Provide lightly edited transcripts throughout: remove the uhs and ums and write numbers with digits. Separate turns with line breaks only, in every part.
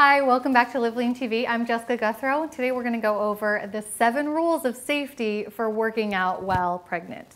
Hi, welcome back to LiveLeanTV. I'm Jessica Guthrow. Today we're going to go over the 7 rules of safety for working out while pregnant.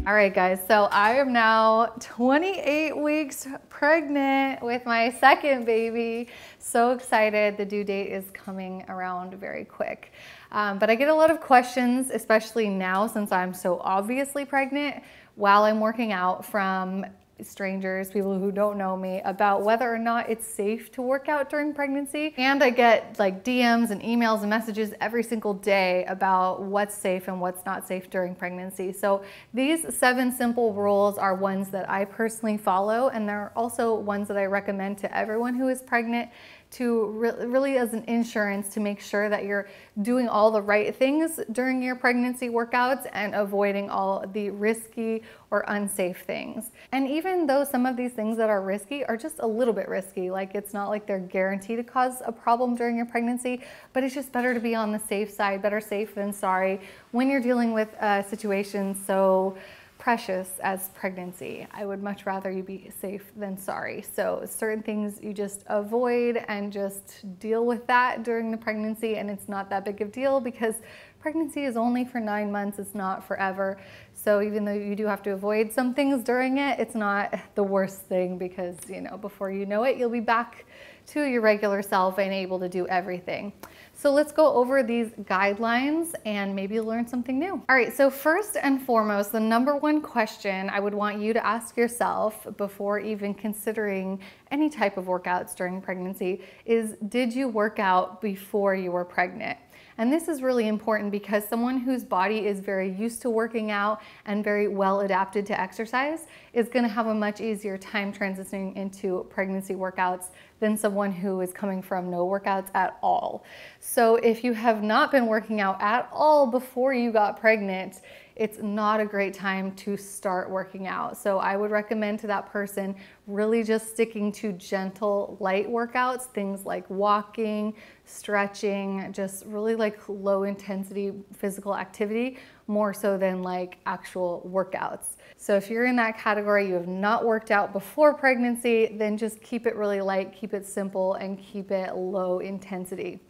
All right, guys, so I am now 28 weeks pregnant with my second baby. So excited. The due date is coming around very quick. But I get a lot of questions, especially now since I'm so obviously pregnant, while I'm working out from strangers, people who don't know me, about whether or not it's safe to work out during pregnancy. And I get like DMs and emails and messages every single day about what's safe and what's not safe during pregnancy. So these 7 simple rules are ones that I personally follow, and they're also ones that I recommend to everyone who is pregnant, to really as an insurance to make sure that you're doing all the right things during your pregnancy workouts and avoiding all the risky or unsafe things. And even though some of these things that are risky are just a little bit risky, like it's not like they're guaranteed to cause a problem during your pregnancy, but it's just better to be on the safe side. Better safe than sorry when you're dealing with situations so precious as pregnancy. I would much rather you be safe than sorry. So certain things you just avoid and just deal with that during the pregnancy, and it's not that big of a deal because pregnancy is only for 9 months, it's not forever. So even though you do have to avoid some things during it, it's not the worst thing because, you know, before you know it, you'll be back to your regular self and able to do everything. So let's go over these guidelines and maybe learn something new. All right, so first and foremost, the #1 question I would want you to ask yourself before even considering any type of workouts during pregnancy is, did you work out before you were pregnant? And this is really important because someone whose body is very used to working out and very well adapted to exercise is going to have a much easier time transitioning into pregnancy workouts than someone who is coming from no workouts at all. So if you have not been working out at all before you got pregnant, it's not a great time to start working out. So I would recommend to that person really just sticking to gentle, light workouts, things like walking, stretching, just really like low intensity physical activity, more so than like actual workouts. So if you're in that category, you have not worked out before pregnancy, then just keep it really light, keep it simple, and keep it low intensity.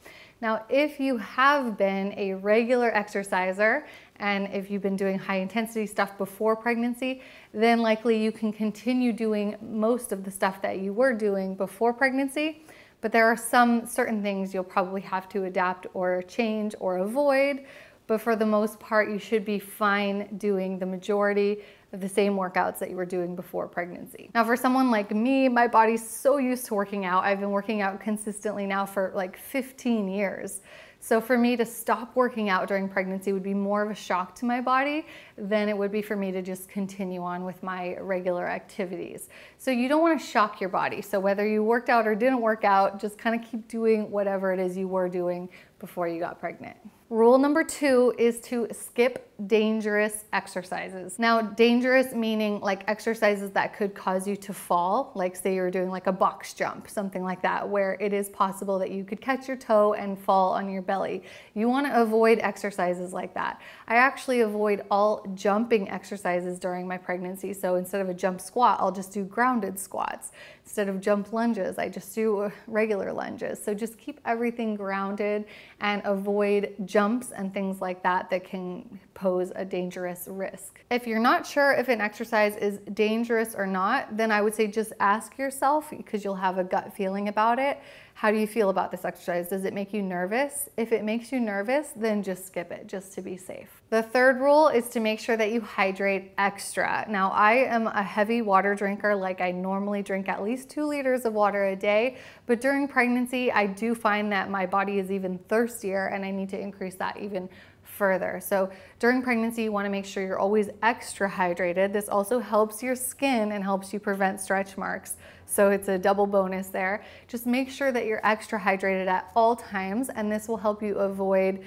Now, if you have been a regular exerciser and if you've been doing high intensity stuff before pregnancy, then likely you can continue doing most of the stuff that you were doing before pregnancy. But there are some certain things you'll probably have to adapt or change or avoid. But for the most part, you should be fine doing the majority of the same workouts that you were doing before pregnancy. Now, for someone like me, my body's so used to working out. I've been working out consistently now for like 15 years. So for me to stop working out during pregnancy would be more of a shock to my body than it would be for me to just continue on with my regular activities. So you don't want to shock your body. So whether you worked out or didn't work out, just kind of keep doing whatever it is you were doing before you got pregnant. Rule #2 is to skip dangerous exercises. Now, dangerous meaning like exercises that could cause you to fall, like say you're doing like a box jump, something like that, where it is possible that you could catch your toe and fall on your belly. You want to avoid exercises like that. I actually avoid all jumping exercises during my pregnancy. So instead of a jump squat, I'll just do grounded squats. Instead of jump lunges, I just do regular lunges. So just keep everything grounded and avoid jumps and things like that that can pose a dangerous risk. If you're not sure if an exercise is dangerous or not, then I would say just ask yourself, because you'll have a gut feeling about it. How do you feel about this exercise? Does it make you nervous? If it makes you nervous, then just skip it, just to be safe. The 3rd rule is to make sure that you hydrate extra. Now, I am a heavy water drinker, like I normally drink at least 2 liters of water a day, but during pregnancy, I do find that my body is even thirstier and I need to increase that even further. So during pregnancy, you want to make sure you're always extra hydrated. This also helps your skin and helps you prevent stretch marks. So it's a double bonus there. Just make sure that you're extra hydrated at all times, and this will help you avoid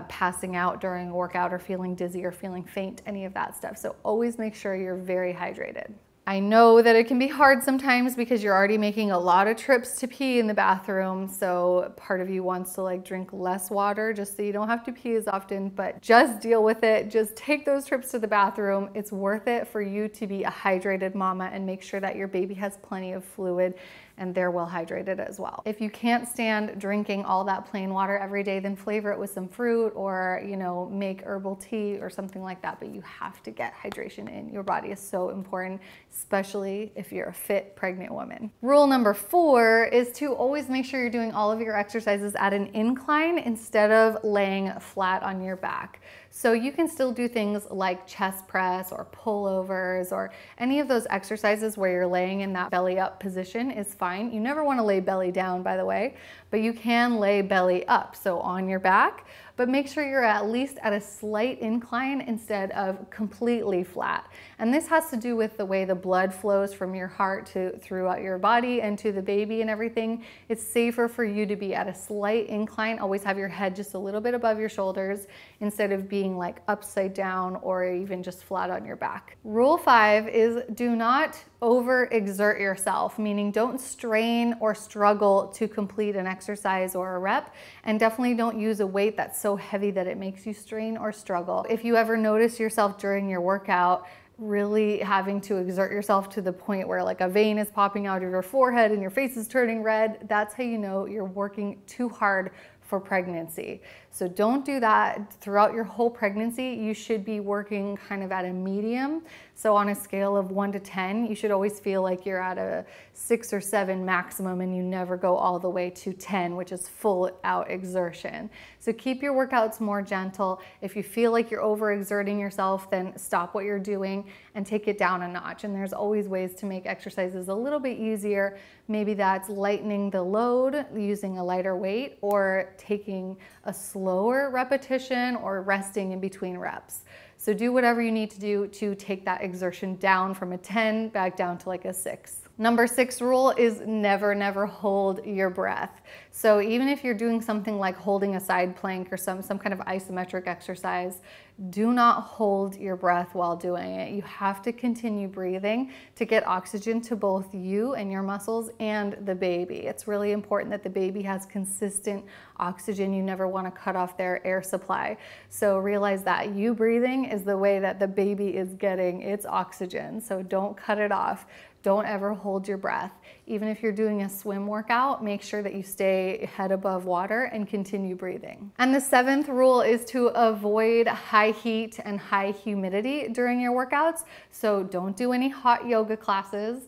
passing out during a workout or feeling dizzy or feeling faint, any of that stuff. So always make sure you're very hydrated. I know that it can be hard sometimes because you're already making a lot of trips to pee in the bathroom. So part of you wants to like drink less water just so you don't have to pee as often, but just deal with it. Just take those trips to the bathroom. It's worth it for you to be a hydrated mama and make sure that your baby has plenty of fluid and they're well hydrated as well. If you can't stand drinking all that plain water every day, then flavor it with some fruit or, you know, make herbal tea or something like that. But you have to get hydration in. Your body is so important, especially if you're a fit pregnant woman. Rule number 4 is to always make sure you're doing all of your exercises at an incline instead of laying flat on your back. So you can still do things like chest press or pullovers or any of those exercises where you're laying in that belly up position is fine. You never want to lay belly down, by the way, but you can lay belly up, so on your back, but make sure you're at least at a slight incline instead of completely flat. And this has to do with the way the blood flows from your heart to throughout your body and to the baby and everything. It's safer for you to be at a slight incline. Always have your head just a little bit above your shoulders instead of being like upside down or even just flat on your back. Rule 5 is do not overexert yourself, meaning don't strain or struggle to complete an exercise or a rep, and definitely don't use a weight that's so heavy that it makes you strain or struggle. If you ever notice yourself during your workout really having to exert yourself to the point where like a vein is popping out of your forehead and your face is turning red, that's how you know you're working too hard for pregnancy. So don't do that. Throughout your whole pregnancy, you should be working kind of at a medium. So on a scale of 1 to 10, you should always feel like you're at a 6 or 7 maximum and you never go all the way to 10, which is full out exertion. So keep your workouts more gentle. If you feel like you're overexerting yourself, then stop what you're doing and take it down a notch. And there's always ways to make exercises a little bit easier. Maybe that's lightening the load using a lighter weight or taking a slower repetition or resting in between reps. So do whatever you need to do to take that exertion down from a 10 back down to like a 6. Number 6 rule is never hold your breath. So even if you're doing something like holding a side plank or some kind of isometric exercise, do not hold your breath while doing it. You have to continue breathing to get oxygen to both you and your muscles and the baby. It's really important that the baby has consistent oxygen. You never want to cut off their air supply. So realize that you breathing is the way that the baby is getting its oxygen. So don't cut it off. Don't ever hold your breath. Even if you're doing a swim workout, make sure that you stay head above water and continue breathing. And the 7th rule is to avoid high heat and high humidity during your workouts. So don't do any hot yoga classes.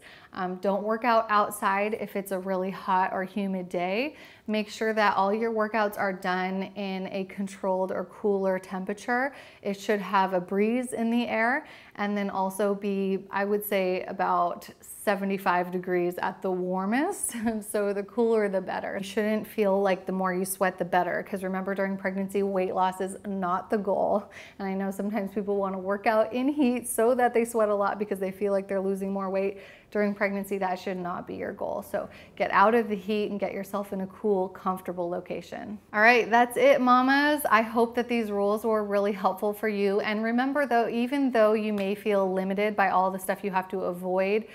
Don't work out outside if it's a really hot or humid day. Make sure that all your workouts are done in a controlled or cooler temperature. It should have a breeze in the air and then also be, I would say, about 75 degrees at the warmest. So the cooler, the better. You shouldn't feel like the more you sweat, the better. Because remember, during pregnancy, weight loss is not the goal. And I know sometimes people want to work out in heat so that they sweat a lot because they feel like they're losing more weight. During pregnancy, that should not be your goal. So get out of the heat and get yourself in a cool, comfortable location. All right, that's it, mamas. I hope that these rules were really helpful for you. And remember though, even though you may feel limited by all the stuff you have to avoid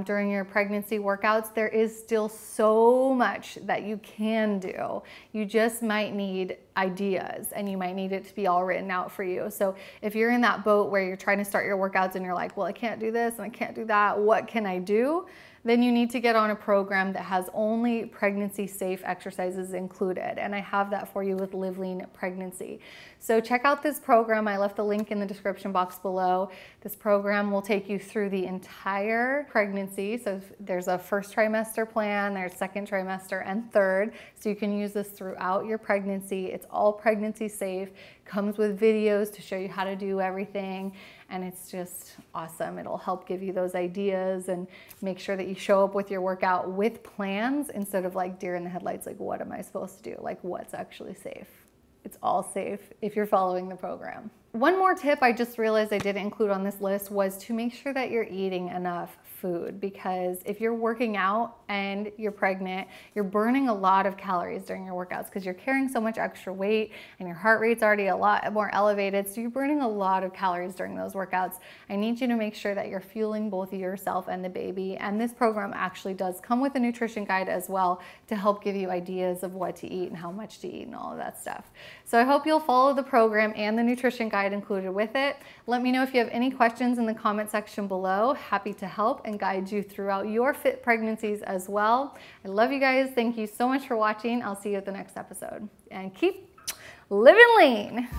during your pregnancy workouts, there is still so much that you can do. You just might need ideas and you might need it to be all written out for you. So if you're in that boat where you're trying to start your workouts and you're like, well, I can't do this and I can't do that, what can I do? Then you need to get on a program that has only pregnancy safe exercises included. And I have that for you with Live Lean Pregnancy. So check out this program. I left the link in the description box below. This program will take you through the entire pregnancy. So there's a first trimester plan, there's second trimester and third. So you can use this throughout your pregnancy. It's all pregnancy safe, comes with videos to show you how to do everything. And it's just awesome. It'll help give you those ideas and make sure that you show up with your workout with plans instead of like deer in the headlights, like what am I supposed to do? Like what's actually safe? It's all safe if you're following the program. One more tip I just realized I didn't include on this list was to make sure that you're eating enough food, because if you're working out and you're pregnant, you're burning a lot of calories during your workouts because you're carrying so much extra weight and your heart rate's already a lot more elevated. So you're burning a lot of calories during those workouts. I need you to make sure that you're fueling both yourself and the baby. And this program actually does come with a nutrition guide as well to help give you ideas of what to eat and how much to eat and all of that stuff. So I hope you'll follow the program and the nutrition guide included with it. Let me know if you have any questions in the comment section below. Happy to help and guide you throughout your fit pregnancies as well. I love you guys. Thank you so much for watching. I'll see you at the next episode. And keep living lean.